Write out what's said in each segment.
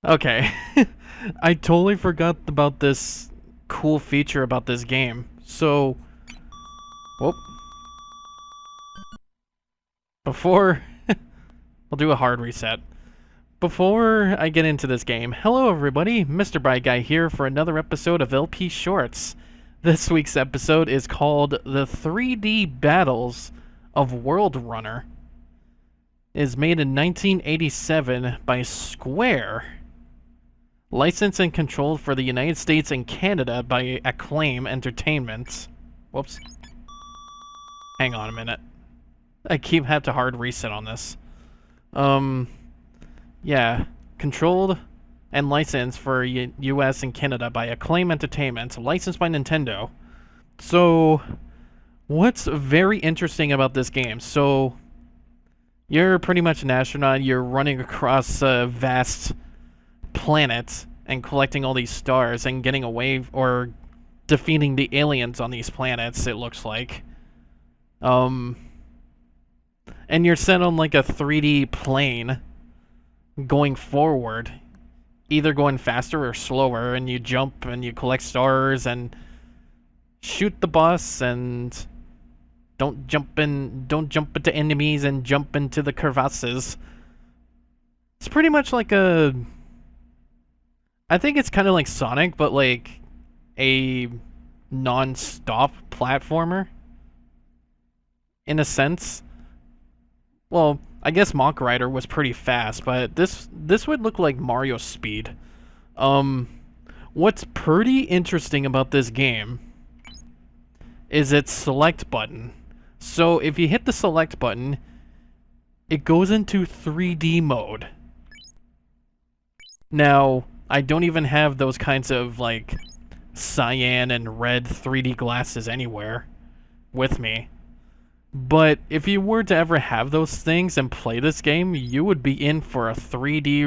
Okay. I totally forgot about this cool feature about this game. So, whoop. Before, I'll do a hard reset. Before I get into this game, hello everybody, Mr. Bright Guy here for another episode of LP Shorts. This week's episode is called The 3D Battles of World Runner. It is made in 1987 by Square. Licensed and controlled for the United States and Canada by Acclaim Entertainment. Whoops. Hang on a minute. I have to hard reset on this. Yeah. Controlled and licensed for US and Canada by Acclaim Entertainment. Licensed by Nintendo. So, what's very interesting about this game? So, you're pretty much an astronaut. You're running across a vast planet and collecting all these stars and getting away or defeating the aliens on these planets, it looks like. And you're set on like a 3D plane going forward, either going faster or slower, and you jump and you collect stars and shoot the boss and don't jump into enemies and jump into the crevasses. It's pretty much like I think it's kind of like Sonic, but like a non-stop platformer, in a sense. Well, I guess Mach Rider was pretty fast, but this would look like Mario speed. What's pretty interesting about this game is its select button. So if you hit the select button, it goes into 3D mode. Now, I don't even have those kinds of, like, cyan and red 3D glasses anywhere with me. But if you were to ever have those things and play this game, you would be in for a 3D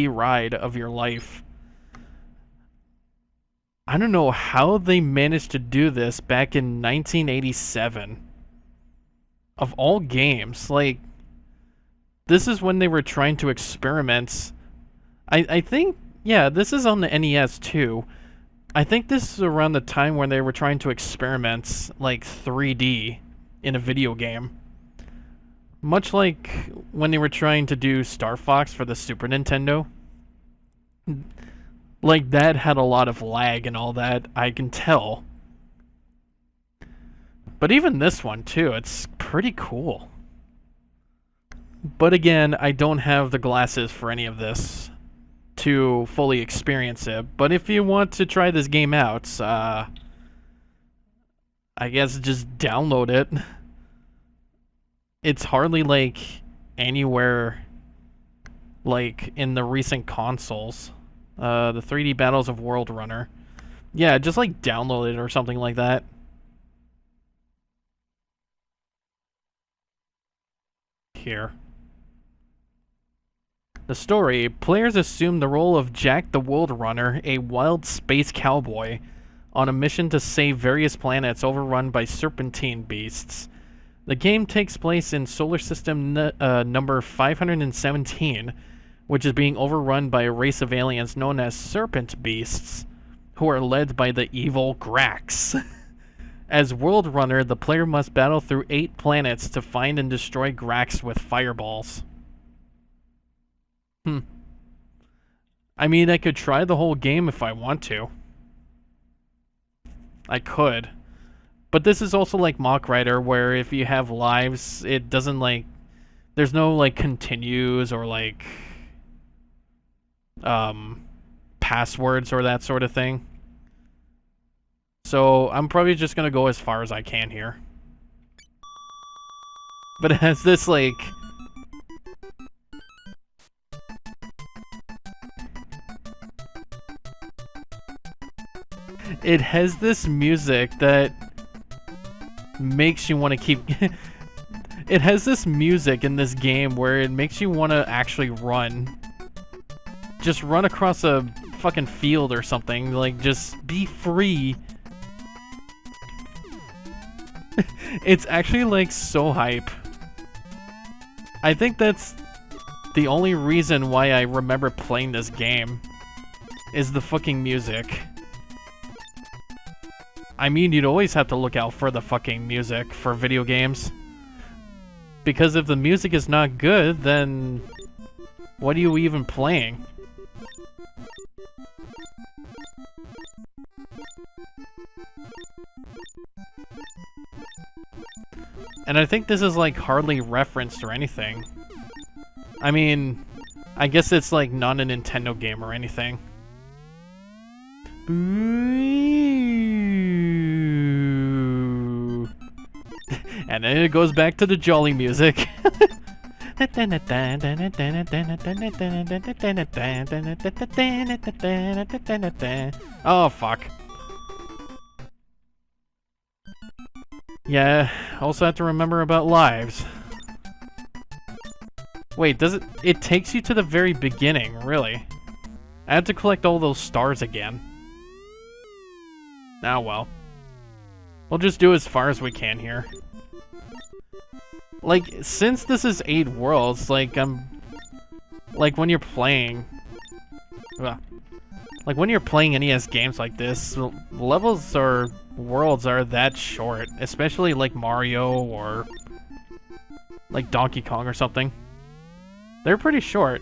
ride of your life. I don't know how they managed to do this back in 1987. Of all games, like, this is when they were trying to experiment. I think, yeah, this is on the NES too. I think this is around the time when they were trying to experiment, like, 3D in a video game. Much like when they were trying to do Star Fox for the Super Nintendo. Like, that had a lot of lag and all that, I can tell. But even this one too, it's pretty cool. But again, I don't have the glasses for any of this to fully experience it. But if you want to try this game out, I guess just download it. It's hardly like anywhere like in the recent consoles. The 3D Battles of World Runner. Yeah, just like download it or something like that. Here. The story, players assume the role of Jack the World Runner, a wild space cowboy, on a mission to save various planets overrun by serpentine beasts. The game takes place in Solar System number 517, which is being overrun by a race of aliens known as serpent beasts, who are led by the evil Grax. As World Runner, the player must battle through 8 planets to find and destroy Grax with fireballs. I mean, I could try the whole game if I want to. I could. But this is also like Mach Rider, where if you have lives, it doesn't, like... There's no, like, continues or, like... passwords or that sort of thing. So, I'm probably just gonna go as far as I can here. But it has this, like... It has this music that makes you want to keep... It has this music in this game where it makes you want to actually run. Just run across a fucking field or something. Like, just be free. It's actually, like, so hype. I think that's the only reason why I remember playing this game is the fucking music. I mean, you'd always have to look out for the fucking music for video games. Because if the music is not good, then what are you even playing? And I think this is like hardly referenced or anything. I mean, I guess it's like not a Nintendo game or anything. And then it goes back to the jolly music. Oh, fuck. Yeah, also have to remember about lives. Wait, does it... It takes you to the very beginning, really. I have to collect all those stars again. Ah, well. We'll just do as far as we can here. Like, since this is 8 worlds, like, like, when you're playing... Like, when you're playing NES games like this, levels or worlds are that short. Especially, like, Mario or... like, Donkey Kong or something. They're pretty short.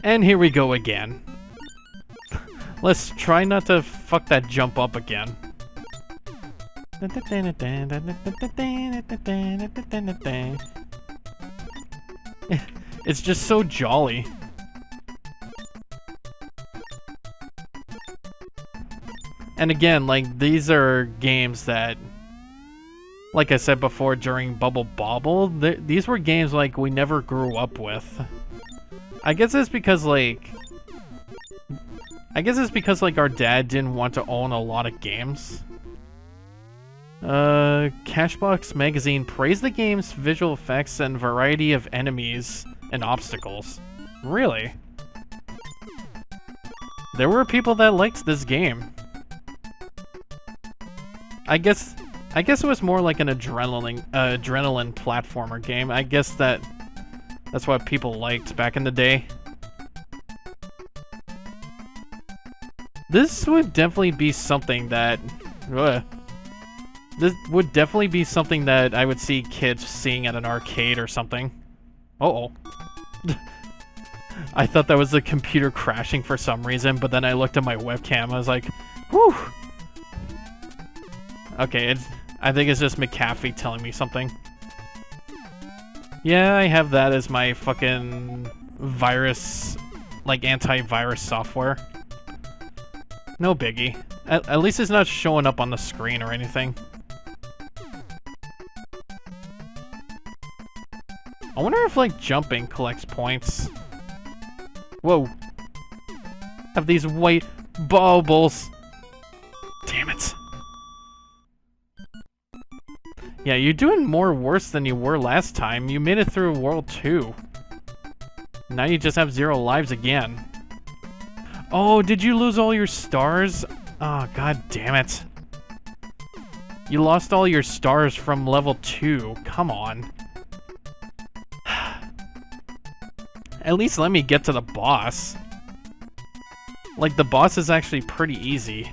And here we go again. Let's try not to fuck that jump up again. It's just so jolly. And again, like, these are games that, like I said before during Bubble Bobble, these were games, like, we never grew up with. I guess it's because, like, our dad didn't want to own a lot of games. Cashbox Magazine praised the game's visual effects and variety of enemies and obstacles. Really? There were people that liked this game. I guess it was more like an adrenaline platformer game. I guess that's what people liked back in the day. This would definitely be something that... This would definitely be something that I would see kids seeing at an arcade or something. Uh-oh. I thought that was the computer crashing for some reason, but then I looked at my webcam, I was like, whew! Okay, I think it's just McAfee telling me something. Yeah, I have that as my fucking virus, like antivirus software. No biggie. At least it's not showing up on the screen or anything. I wonder if, like, jumping collects points. Whoa. Have these white bubbles. Damn it. Yeah, you're doing more worse than you were last time. You made it through World 2. Now you just have 0 lives again. Oh, did you lose all your stars? Oh, god damn it. You lost all your stars from level 2. Come on. At least let me get to the boss. Like, the boss is actually pretty easy.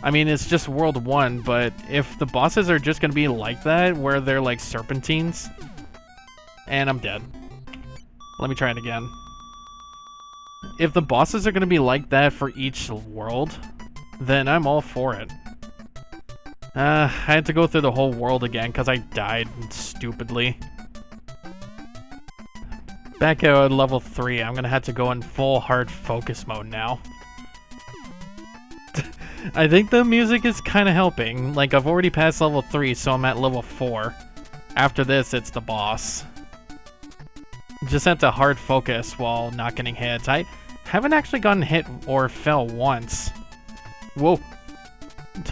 I mean, it's just World 1, but if the bosses are just gonna be like that, where they're like serpentines... And I'm dead. Let me try it again. If the bosses are gonna be like that for each world, then I'm all for it. I had to go through the whole world again because I died stupidly. Back at level 3, I'm gonna have to go in full hard focus mode now. I think the music is kind of helping. Like, I've already passed level 3, so I'm at level 4. After this, it's the boss. Just have to hard focus while not getting hit. I haven't actually gotten hit or fell once. Whoa.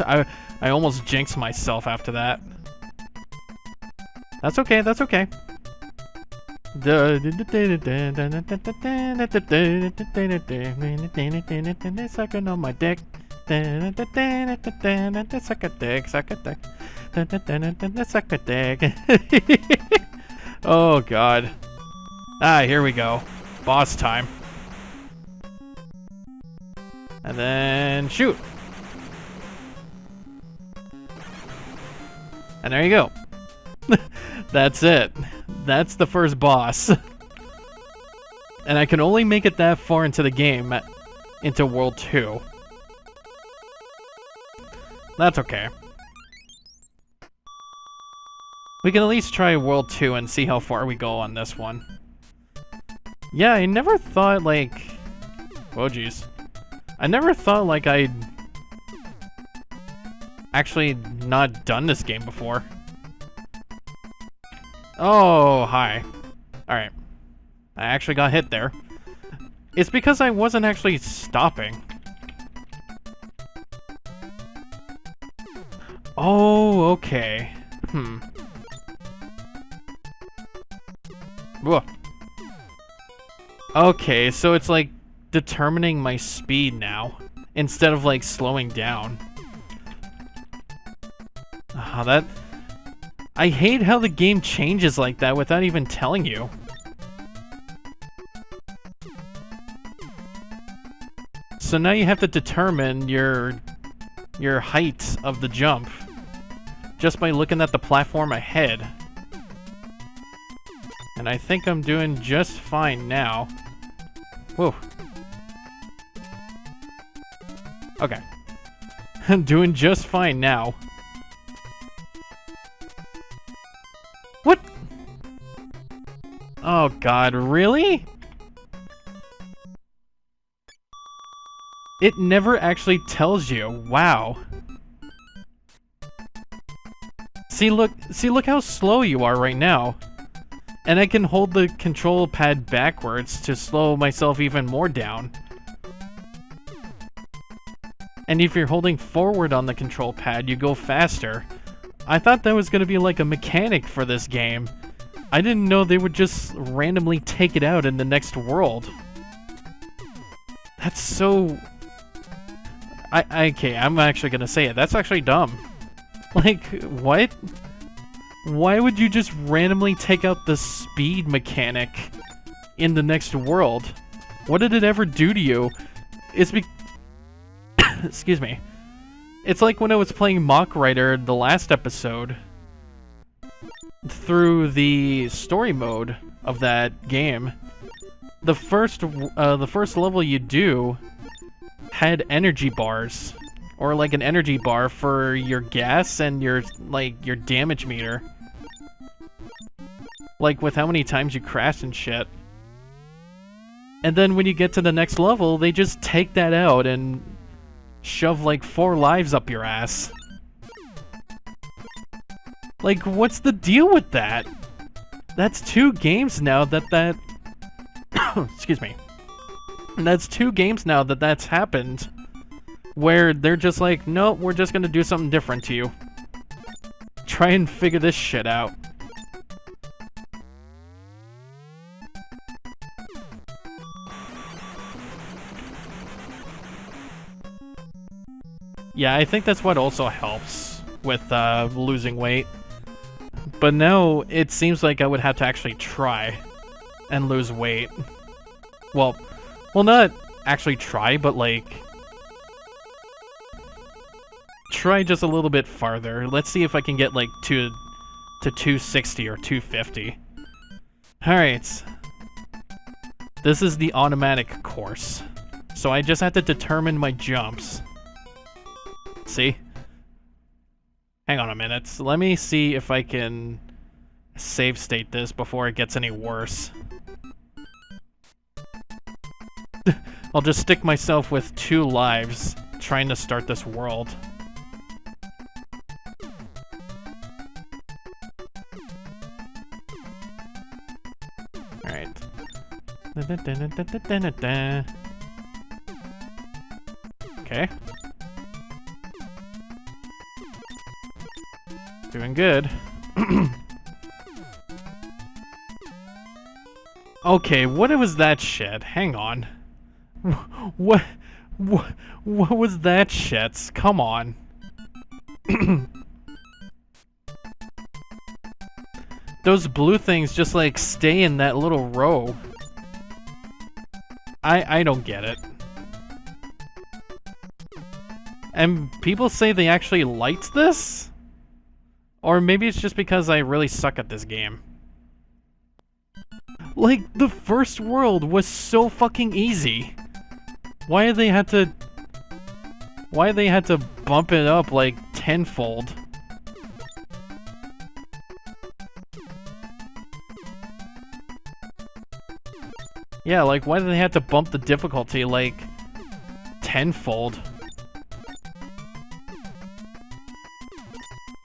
I almost jinxed myself after that. That's okay, that's okay. Sucking on my dick. Suck a dick, suck a dick. Suck a dick. Oh, God. Ah, here we go. Boss time. And then shoot. And there you go. That's it. That's the first boss. And I can only make it that far into the game, into World 2. That's okay. We can at least try World 2 and see how far we go on this one. Yeah, I never thought, like... Oh, jeez. I never thought, like, I'd actually not done this game before. Oh, hi. Alright. I actually got hit there. It's because I wasn't actually stopping. Oh, okay. Whoa. Okay, so it's like determining my speed now, instead of like slowing down. I hate how the game changes like that without even telling you. So now you have to determine your height of the jump just by looking at the platform ahead. And I think I'm doing just fine now. Whoa. Okay. I'm doing just fine now. What? Oh God, really? It never actually tells you. Wow. See, look how slow you are right now. And I can hold the control pad backwards to slow myself even more down. And if you're holding forward on the control pad, you go faster. I thought that was going to be like a mechanic for this game. I didn't know they would just randomly take it out in the next world. That's so... Okay, I'm actually gonna say it. That's actually dumb. Like, what? Why would you just randomly take out the speed mechanic in the next world? What did it ever do to you? It's excuse me. It's like when I was playing Mock Rider the last episode. Through the story mode of that game. The first level you do had energy bars, or like an energy bar for your gas and your damage meter, like with how many times you crash and shit. And then when you get to the next level, they just take that out and shove like 4 lives up your ass. Like, what's the deal with that? That's 2 games now that excuse me. That's 2 games now that's happened, where they're just like, nope, we're just gonna do something different to you. Try and figure this shit out. Yeah, I think that's what also helps with losing weight. But now it seems like I would have to actually try and lose weight. Well, not actually try, but like... try just a little bit farther. Let's see if I can get like to 260 or 250. Alright. This is the automatic course. So I just have to determine my jumps. See? Hang on a minute. Let me see if I can save state this before it gets any worse. I'll just stick myself with 2 lives trying to start this world. Alright. Okay. Doing good. Okay, what was that shit? Hang on. What was that shit? Come on. those blue things just like stay in that little row. I don't get it. And people say they actually liked this? Or maybe it's just because I really suck at this game. Like, the first world was so fucking easy. Why they had to bump it up like tenfold? Yeah, like, why did they have to bump the difficulty, like, tenfold?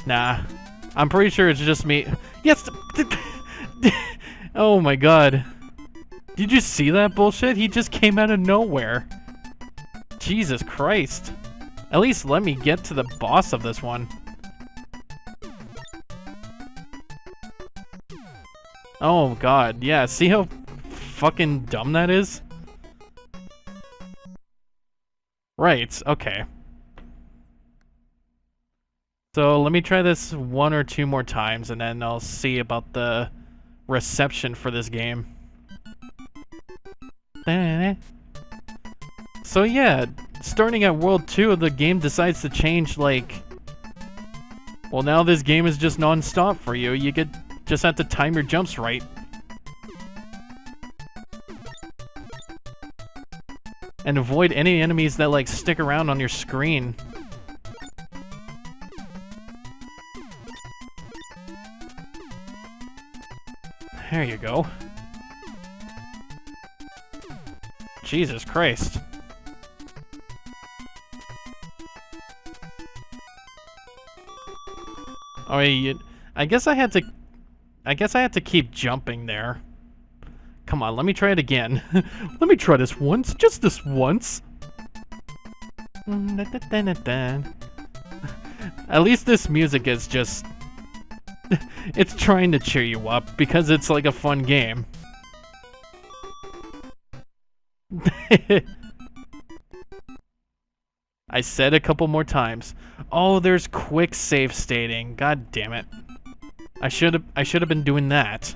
Nah. I'm pretty sure it's just me. Yes! Oh my god. Did you see that bullshit? He just came out of nowhere. Jesus Christ. At least let me get to the boss of this one. Oh god, yeah, see how fucking dumb that is? Right, okay. So let me try this 1 or 2 more times and then I'll see about the reception for this game. So yeah, starting at World 2, the game decides to change, like... Well, now this game is just non-stop for you. You just have to time your jumps right. And avoid any enemies that, like, stick around on your screen. There you go. Jesus Christ. Oh, I guess I had to keep jumping there. Come on, let me try it again. Let me try this once, just this once. At least this music is just... it's trying to cheer you up, because it's like a fun game. I said a couple more times. Oh, there's quick save stating. God damn it. I should have been doing that.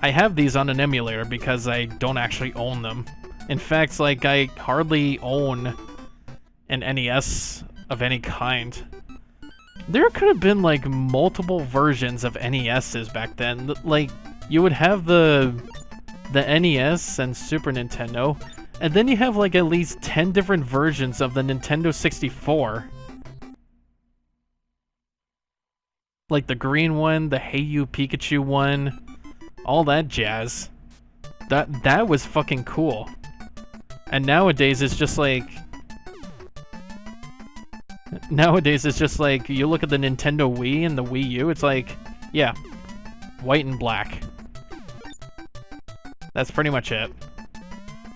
I have these on an emulator because I don't actually own them. In fact, like, I hardly own an NES of any kind. There could have been, like, multiple versions of NESs back then. Like, you would have the NES and Super Nintendo, and then you have, like, at least 10 different versions of the Nintendo 64. Like the green one, the Hey You Pikachu one, all that jazz. That was fucking cool. And nowadays it's just like... Nowadays it's just like, you look at the Nintendo Wii and the Wii U, it's like, yeah, white and black. That's pretty much it.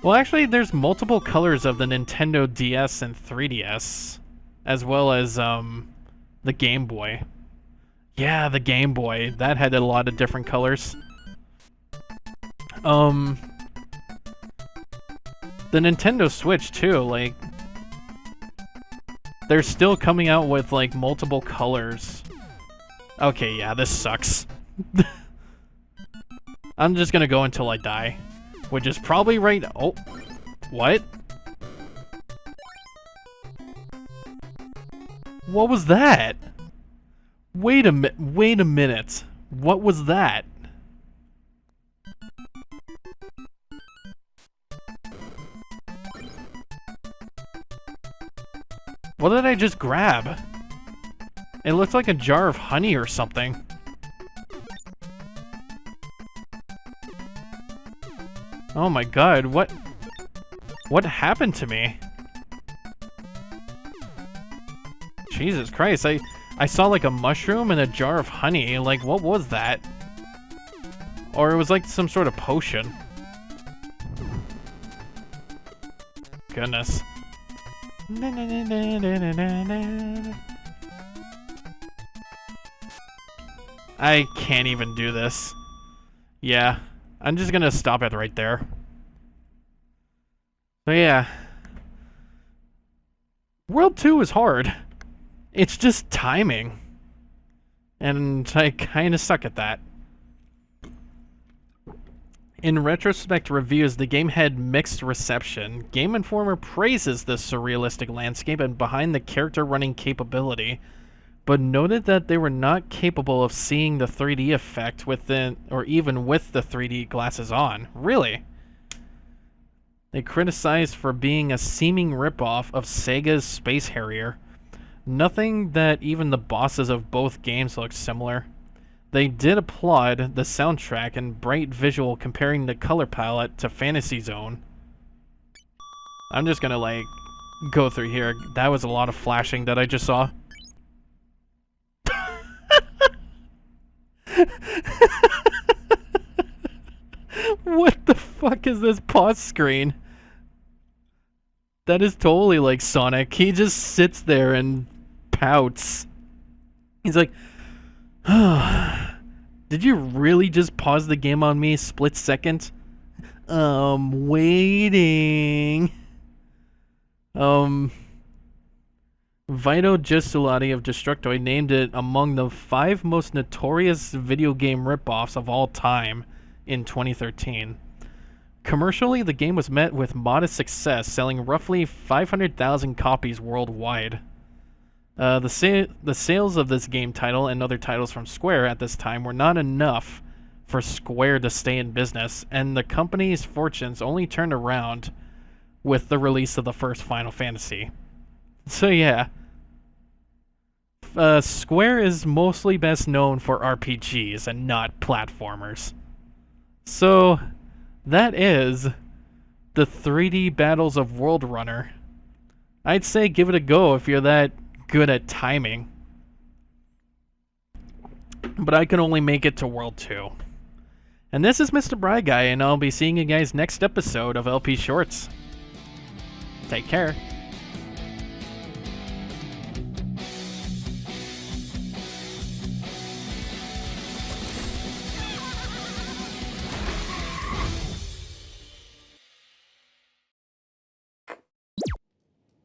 Well, actually, there's multiple colors of the Nintendo DS and 3DS, as well as, the Game Boy. Yeah, the Game Boy. That had a lot of different colors. The Nintendo Switch, too, like... They're still coming out with, like, multiple colors. Okay, yeah, this sucks. I'm just gonna go until I die. Which is probably right... Oh. What? What was that? Wait a minute. What was that? What did I just grab? It looks like a jar of honey or something. Oh my god, what happened to me? Jesus Christ, I saw like a mushroom and a jar of honey. Like, what was that? Or it was like some sort of potion. Goodness. I can't even do this. Yeah, I'm just gonna stop it right there. So yeah. World 2 is hard. It's just timing. And I kind of suck at that. In retrospect reviews, the game had mixed reception. Game Informer praises the surrealistic landscape and behind the character running capability, but noted that they were not capable of seeing the 3D effect within, or even with the 3D glasses on. Really? They criticized for being a seeming ripoff of Sega's Space Harrier. Nothing that even the bosses of both games looked similar. They did applaud the soundtrack and bright visual comparing the color palette to Fantasy Zone. I'm just gonna like go through here. That was a lot of flashing that I just saw. What the fuck is this pause screen? That is totally like Sonic. He just sits there and pouts. He's like, did you really just pause the game on me split second? Waiting. Vito Giustulati of Destructoid named it among the 5 most notorious video game ripoffs of all time in 2013. Commercially, the game was met with modest success, selling roughly 500,000 copies worldwide. The sales of this game title and other titles from Square at this time were not enough for Square to stay in business, and the company's fortunes only turned around with the release of the first Final Fantasy. So yeah, Square is mostly best known for RPGs and not platformers. So that is the 3D Battles of World Runner. I'd say give it a go if you're that good at timing. But I can only make it to World 2. And this is Mr. Bry Guy, and I'll be seeing you guys next episode of LP Shorts. Take care.